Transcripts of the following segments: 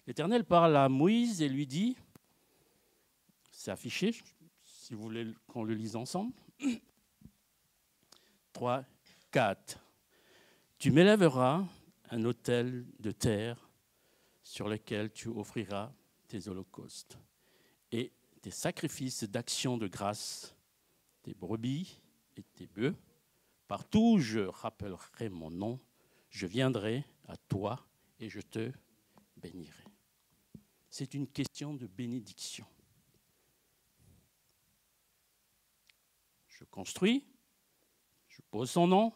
L'Éternel parle à Moïse et lui dit, c'est affiché, si vous voulez qu'on le lise ensemble, 3, 4. Tu m'élèveras un autel de terre sur lequel tu offriras tes holocaustes et tes sacrifices d'action de grâce, tes brebis et tes bœufs. Partout où je rappellerai mon nom, je viendrai à toi et je te bénirai. C'est une question de bénédiction. Je construis, je pose son nom,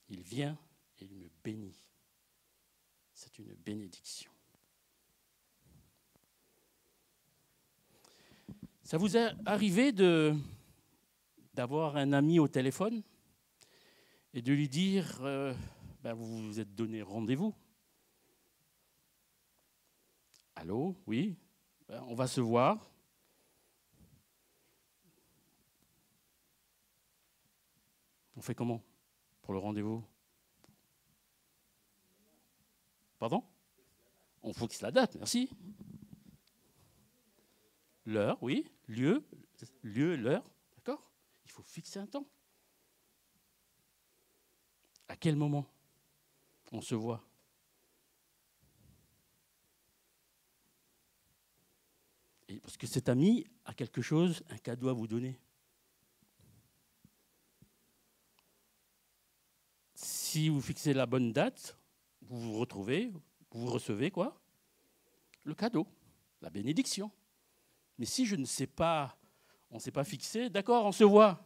il vient et il me bénit. C'est une bénédiction. Ça vous est arrivé d'avoir un ami au téléphone et de lui dire vous vous êtes donné rendez-vous? Allô, oui, on va se voir. On fait comment pour le rendez-vous? Pardon? On fixe la date, merci. L'heure, oui. Lieu, l'heure, d'accord? Il faut fixer un temps. À quel moment on se voit? Et parce que cet ami a quelque chose, un cadeau à vous donner. Si vous fixez la bonne date, vous vous retrouvez, vous recevez quoi? Le cadeau, la bénédiction. Mais si je ne sais pas, on ne s'est pas fixé, d'accord, on se voit.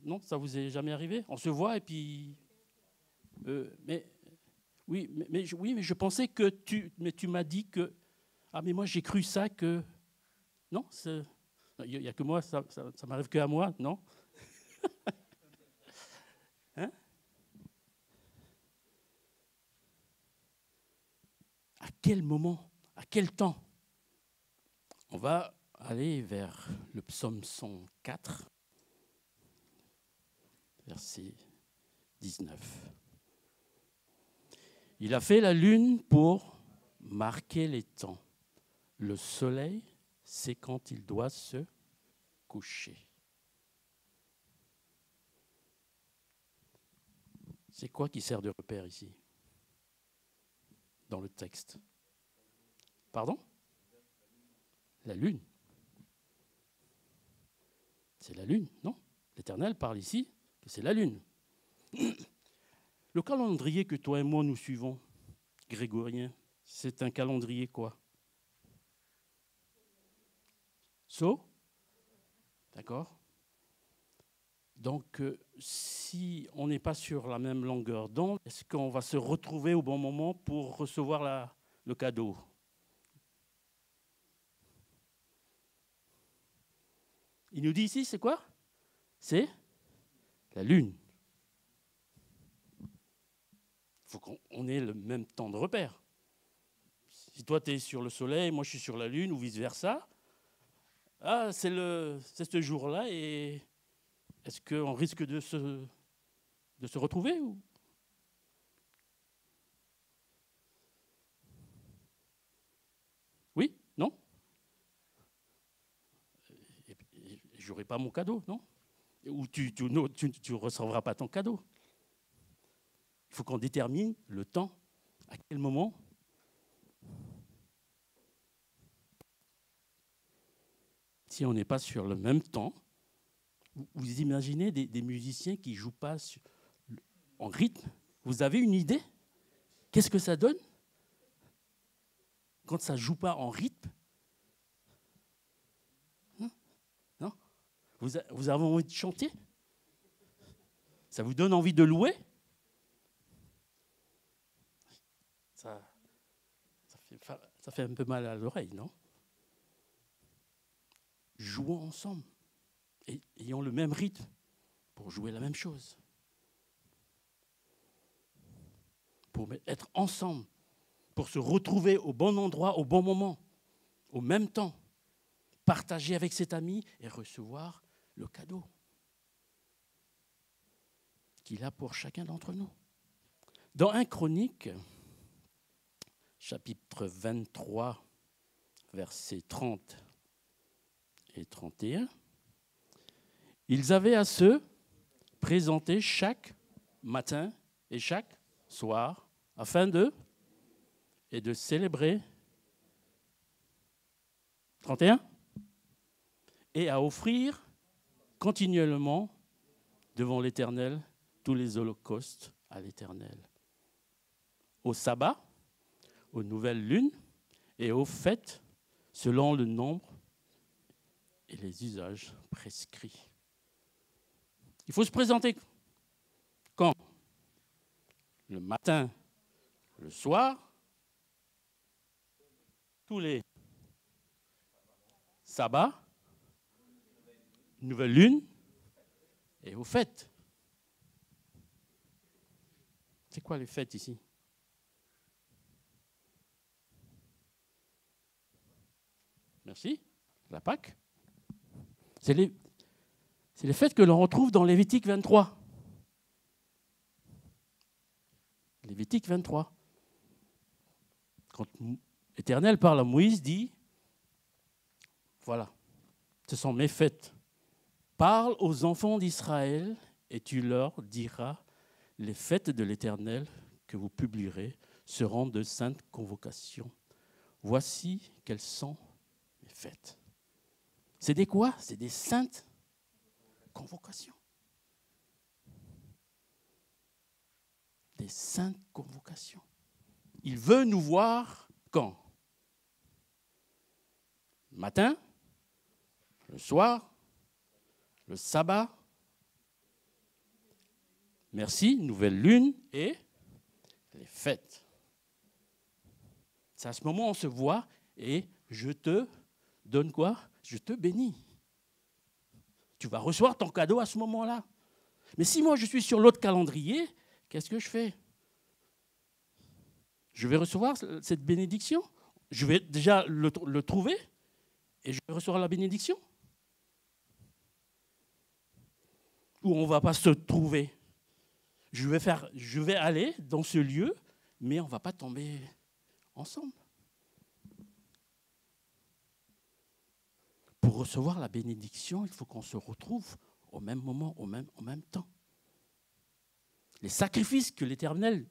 Non, ça vous est jamais arrivé? On se voit et puis... mais je pensais que tu m'as dit que... Ah, mais moi, j'ai cru ça que... Non, il n'y a que moi, ça m'arrive qu'à moi, non? Hein? À quel moment? À quel temps? On va aller vers le psaume 104, verset 19. Il a fait la lune pour marquer les temps. Le soleil, c'est quand il doit se coucher. C'est quoi qui sert de repère ici, dans le texte? Pardon? La lune. C'est la lune, non? L'Éternel parle ici que c'est la lune. Le calendrier que toi et moi nous suivons, grégorien, c'est un calendrier quoi? D'accord? Donc, si on n'est pas sur la même longueur d'onde, est-ce qu'on va se retrouver au bon moment pour recevoir le cadeau? Il nous dit ici, c'est quoi? C'est la lune. Il faut qu'on ait le même temps de repère. Si toi, tu es sur le soleil, moi, je suis sur la lune, ou vice-versa, ah, c'est ce jour-là, et est-ce qu'on risque de se retrouver ou... Oui? Non? Je n'aurai pas mon cadeau, non? Ou tu ne recevras pas ton cadeau. Il faut qu'on détermine le temps. À quel moment? Si on n'est pas sur le même temps, vous imaginez des musiciens qui ne jouent pas en rythme? Vous avez une idée? Qu'est-ce que ça donne quand ça ne joue pas en rythme? Non? Vous avez envie de chanter? Ça vous donne envie de louer? Ça fait un peu mal à l'oreille, non? Jouons ensemble, et ayons le même rythme pour jouer la même chose. Pour être ensemble, pour se retrouver au bon endroit, au bon moment, au même temps, partager avec cet ami et recevoir le cadeau qu'il a pour chacun d'entre nous. Dans 1 Chronique, chapitre 23, versets 30 et 31. Ils avaient à se présenter chaque matin et chaque soir afin de célébrer 31 et à offrir continuellement devant l'Éternel tous les holocaustes à l'Éternel. Au sabbat, aux nouvelles lunes et aux fêtes selon le nombre et les usages prescrits. Il faut se présenter quand? Le matin, le soir, tous les sabbats, nouvelle lune et aux fêtes. C'est quoi les fêtes ici? Merci. La Pâque. C'est les fêtes que l'on retrouve dans Lévitique 23. Lévitique 23. Quand l'Éternel parle à Moïse, dit, voilà, ce sont mes fêtes. Parle aux enfants d'Israël et tu leur diras, les fêtes de l'Éternel que vous publierez seront de saintes convocations. Voici quelles sont mes fêtes. C'est des quoi? C'est des saintes convocations. Des saintes convocations. Il veut nous voir quand? Le matin, le soir, le sabbat, merci, nouvelle lune et les fêtes. C'est à ce moment où on se voit et je te donne quoi? Je te bénis. Tu vas recevoir ton cadeau à ce moment-là. Mais si moi je suis sur l'autre calendrier, qu'est-ce que je fais? Je vais recevoir cette bénédiction. Je vais déjà le trouver et je vais recevoir la bénédiction. Ou on ne va pas se trouver. Je vais aller dans ce lieu, mais on ne va pas tomber ensemble. Pour recevoir la bénédiction, il faut qu'on se retrouve au même moment, en même temps. Les sacrifices que l'Éternel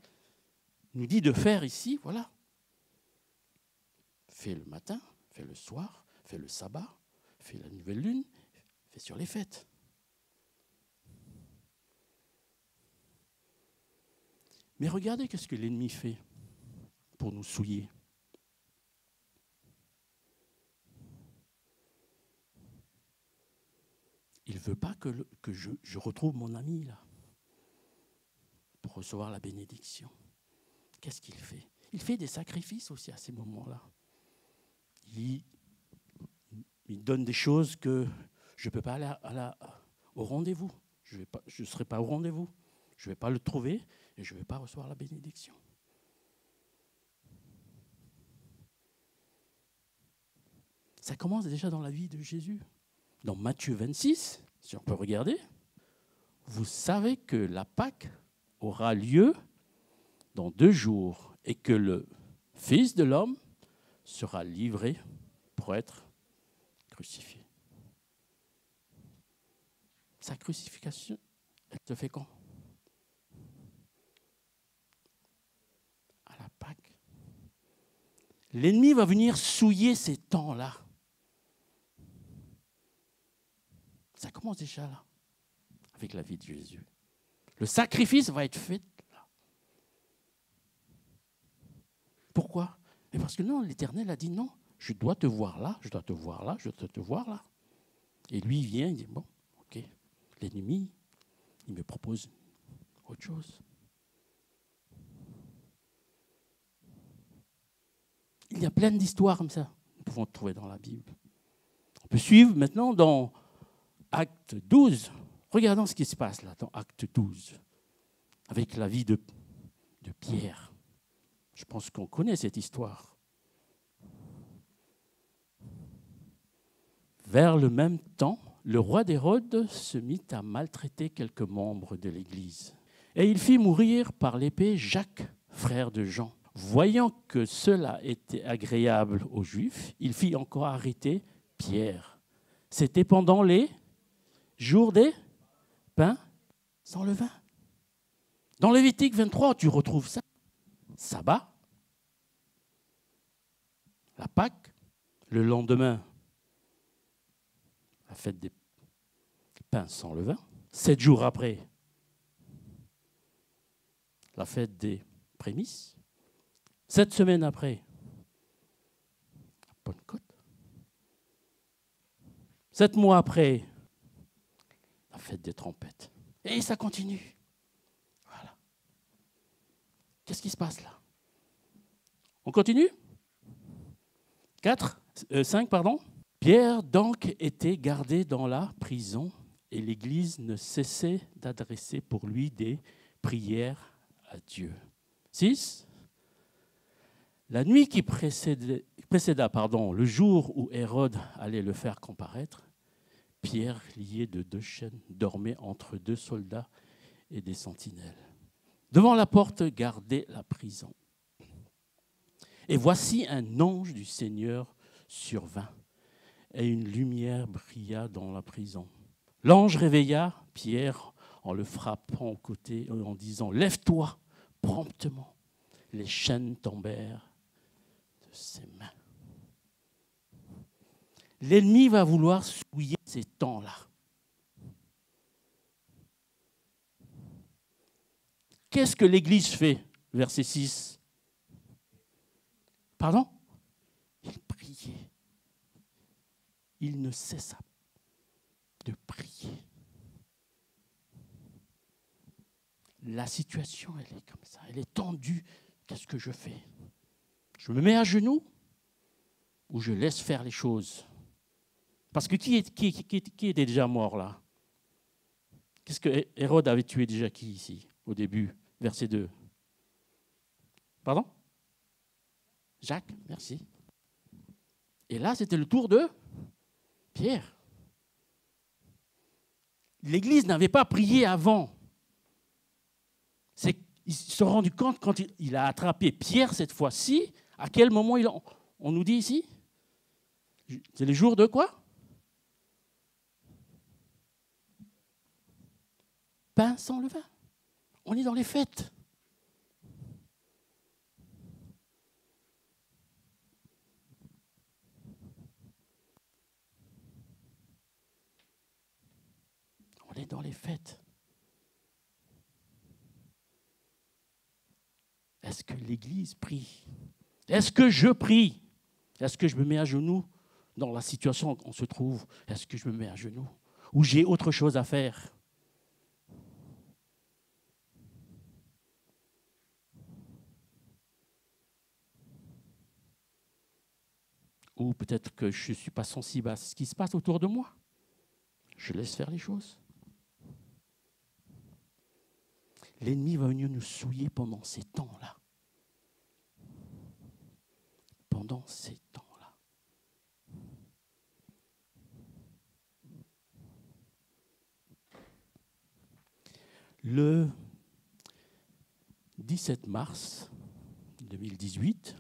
nous dit de faire ici, voilà. Fais le matin, fais le soir, fais le sabbat, fais la nouvelle lune, fais sur les fêtes. Mais regardez ce que l'ennemi fait pour nous souiller. Il ne veut pas que je retrouve mon ami là pour recevoir la bénédiction. Qu'est-ce qu'il fait? Il fait des sacrifices aussi à ces moments-là. Il donne des choses que je ne peux pas aller au rendez-vous. Je ne serai pas au rendez-vous. Je ne vais pas le trouver et je ne vais pas recevoir la bénédiction. Ça commence déjà dans la vie de Jésus. Dans Matthieu 26, si on peut regarder, vous savez que la Pâque aura lieu dans 2 jours et que le Fils de l'homme sera livré pour être crucifié. Sa crucifixion, elle se fait quand? À la Pâque. L'ennemi va venir souiller ces temps-là. Ça commence déjà là, avec la vie de Jésus. Le sacrifice va être fait là. Pourquoi? Mais parce que non, l'Éternel a dit non, je dois te voir là, je dois te voir là, je dois te voir là. Et lui, il vient, il dit bon, ok, l'ennemi, il me propose autre chose. Il y a plein d'histoires comme ça, nous pouvons trouver dans la Bible. On peut suivre maintenant dans Acte 12, regardons ce qui se passe là, dans Acte 12, avec la vie de Pierre. Je pense qu'on connaît cette histoire. Vers le même temps, le roi d'Hérode se mit à maltraiter quelques membres de l'Église. Et il fit mourir par l'épée Jacques, frère de Jean. Voyant que cela était agréable aux Juifs, il fit encore arrêter Pierre. C'était pendant les jours des pains sans levain. Dans Lévitique 23, tu retrouves ça. Sabbat, la Pâque, le lendemain, la fête des pains sans levain. 7 jours après, la fête des prémices. 7 semaines après, la Pentecôte. 7 mois après, la fête des trompettes. Et ça continue. Voilà. Qu'est-ce qui se passe là? On continue? 5, pardon. Pierre donc était gardé dans la prison et l'Église ne cessait d'adresser pour lui des prières à Dieu. 6. La nuit qui précéda le jour où Hérode allait le faire comparaître, Pierre, lié de 2 chaînes, dormait entre 2 soldats et des sentinelles. Devant la porte gardait la prison. Et voici un ange du Seigneur survint, et une lumière brilla dans la prison. L'ange réveilla Pierre en le frappant au côté, en disant « Lève-toi promptement !» Les chaînes tombèrent de ses mains. L'ennemi va vouloir souiller ces temps-là. Qu'est-ce que l'Église fait? Verset 6. Pardon? Il priait. Il ne cessa de prier. La situation, elle est comme ça. Elle est tendue. Qu'est-ce que je fais? Je me mets à genoux ou je laisse faire les choses? Parce que qui était déjà mort là? Qu'est-ce que Hérode avait tué déjà qui ici, au début, verset 2? Pardon? Jacques, merci. Et là, c'était le tour de Pierre. L'Église n'avait pas prié avant. Ils se sont rendus compte quand il a attrapé Pierre cette fois-ci, à quel moment on nous dit ici? C'est les jours de quoi? Pain sans levain. On est dans les fêtes. On est dans les fêtes. Est-ce que l'Église prie? Est-ce que je prie? Est-ce que je me mets à genoux dans la situation où on se trouve? Est-ce que je me mets à genoux? Ou j'ai autre chose à faire? Ou peut-être que je ne suis pas sensible à ce qui se passe autour de moi. Je laisse faire les choses. L'ennemi va venir nous souiller pendant ces temps-là. Pendant ces temps-là. Le 17 mars 2018,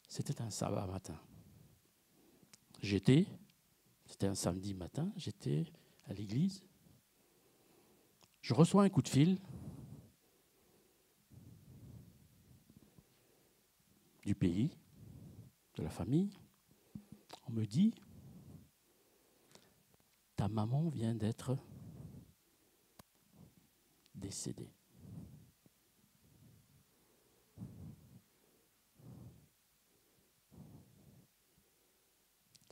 c'était un sabbat matin. C'était un samedi matin, j'étais à l'église. Je reçois un coup de fil du pays, de la famille. On me dit, ta maman vient d'être décédée.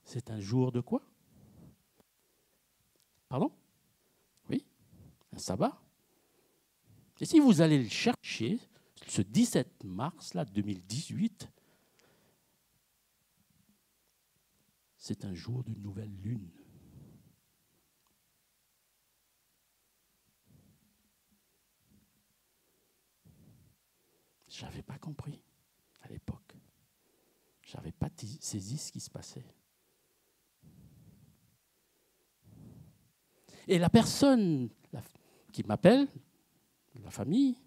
C'est un jour de quoi? Pardon? Oui, un sabbat. Et si vous allez le chercher, ce 17 mars là, 2018, c'est un jour de nouvelle lune. Je n'avais pas compris à l'époque. Je n'avais pas saisi ce qui se passait. Et la personne qui m'appelle, la famille,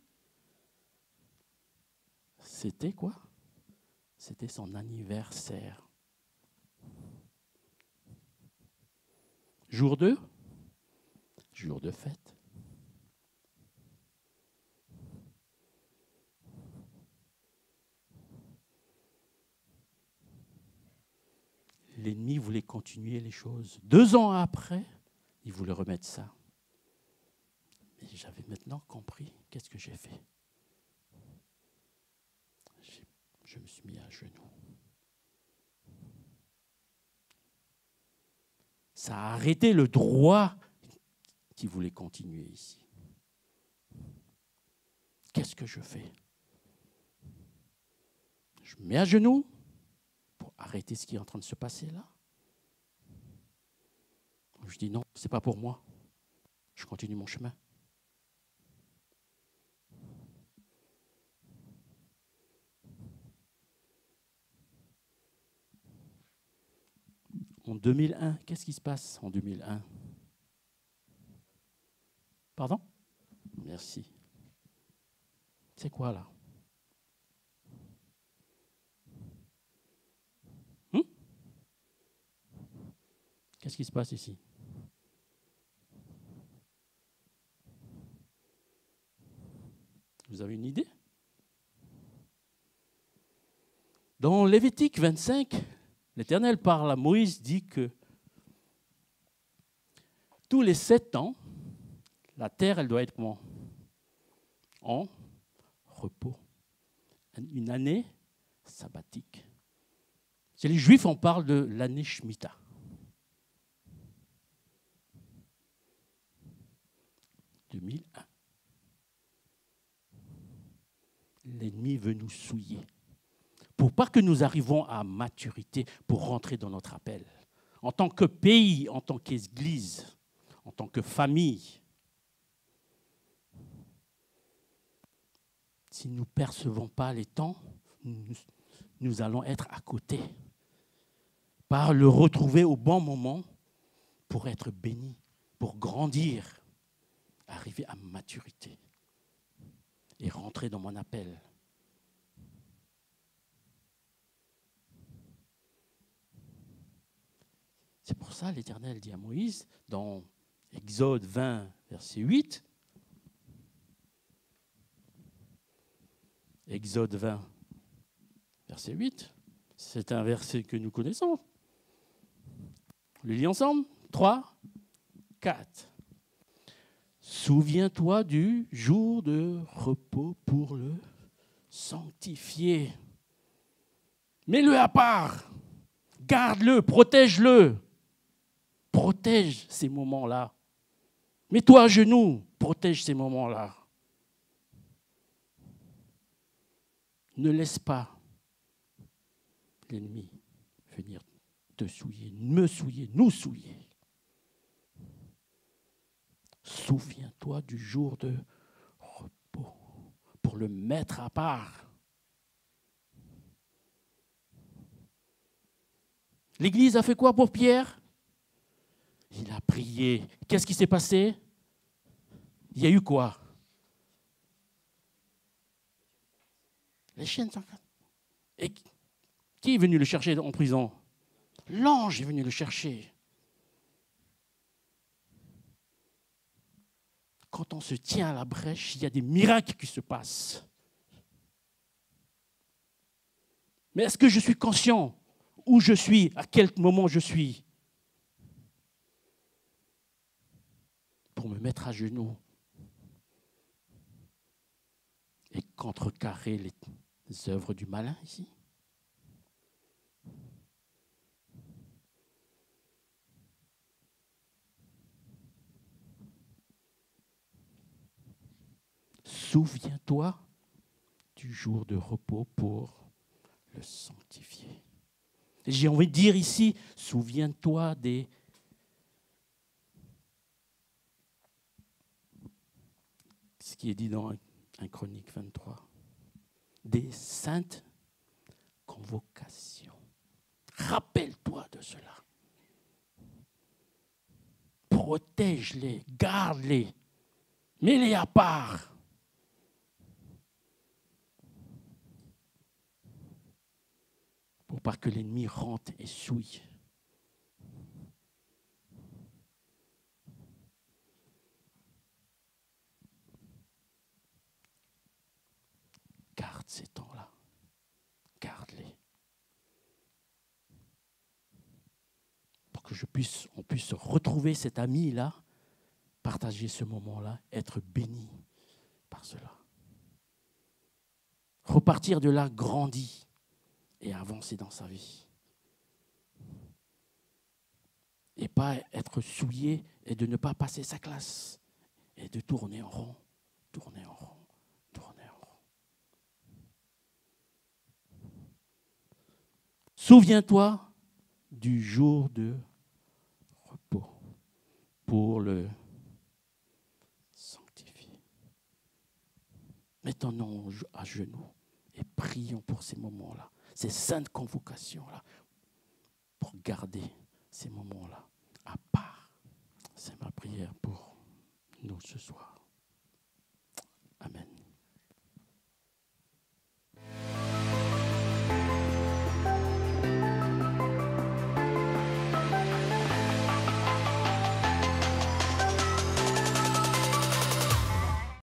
C'était quoi? C'était son anniversaire. Jour 2, jour de fête. L'ennemi voulait continuer les choses. 2 ans après, il voulait remettre ça. Mais j'avais maintenant compris qu'est-ce que j'ai fait. Je me suis mis à genoux. Ça a arrêté le droit qui voulait continuer ici. Qu'est-ce que je fais? Je me mets à genoux pour arrêter ce qui est en train de se passer là. Je dis non, ce n'est pas pour moi. Je continue mon chemin. En 2001, qu'est-ce qui se passe en 2001? Pardon? Merci. C'est quoi là? Qu'est-ce qui se passe ici? Vous avez une idée? Dans Lévitique 25, l'Éternel parle à Moïse, dit que tous les 7 ans, la terre, elle doit être comment? En repos. Une année sabbatique. Chez les Juifs, on parle de l'année Shemitah. « 2001. L'ennemi veut nous souiller. Pour pas que nous arrivions à maturité, pour rentrer dans notre appel. En tant que pays, en tant qu'Église, en tant que famille. Si nous ne percevons pas les temps, nous allons être à côté. Par le retrouver au bon moment pour être bénis, pour grandir, arriver à maturité et rentrer dans mon appel. C'est pour ça l'Éternel dit à Moïse, dans Exode 20, verset 8, Exode 20, verset 8, c'est un verset que nous connaissons. On le lit ensemble. 3, 4. Souviens-toi du jour de repos pour le sanctifier. Mets-le à part. Garde-le, protège-le. Protège ces moments-là. Mets-toi à genoux, protège ces moments-là. Ne laisse pas l'ennemi venir te souiller, me souiller, nous souiller. Souviens-toi du jour de repos pour le mettre à part. L'Église a fait quoi pour Pierre? Il a prié. Qu'est-ce qui s'est passé? Il y a eu quoi? Les chaînes sont... Et qui est venu le chercher en prison? L'ange est venu le chercher. Quand on se tient à la brèche, il y a des miracles qui se passent. Mais est-ce que je suis conscient où je suis, à quel moment je suis? Pour me mettre à genoux et contrecarrer les œuvres du malin ici. Souviens-toi du jour de repos pour le sanctifier. Et j'ai envie de dire ici, souviens-toi des ce qui est dit dans 1 Chronique 23, des saintes convocations. Rappelle-toi de cela. Protège-les, garde-les, mets-les à part. pas que l'ennemi rentre et souille. Garde ces temps-là. Garde-les. Pour que on puisse retrouver cet ami-là, partager ce moment-là, être béni par cela. Repartir de là grandi et avancer dans sa vie. Et pas être souillé et de ne pas passer sa classe et de tourner en rond, tourner en rond, tourner en rond. Souviens-toi du jour de repos pour le sanctifier. Mettons-nous à genoux et prions pour ces moments-là, ces saintes convocations-là, pour garder ces moments-là à part. C'est ma prière pour nous ce soir.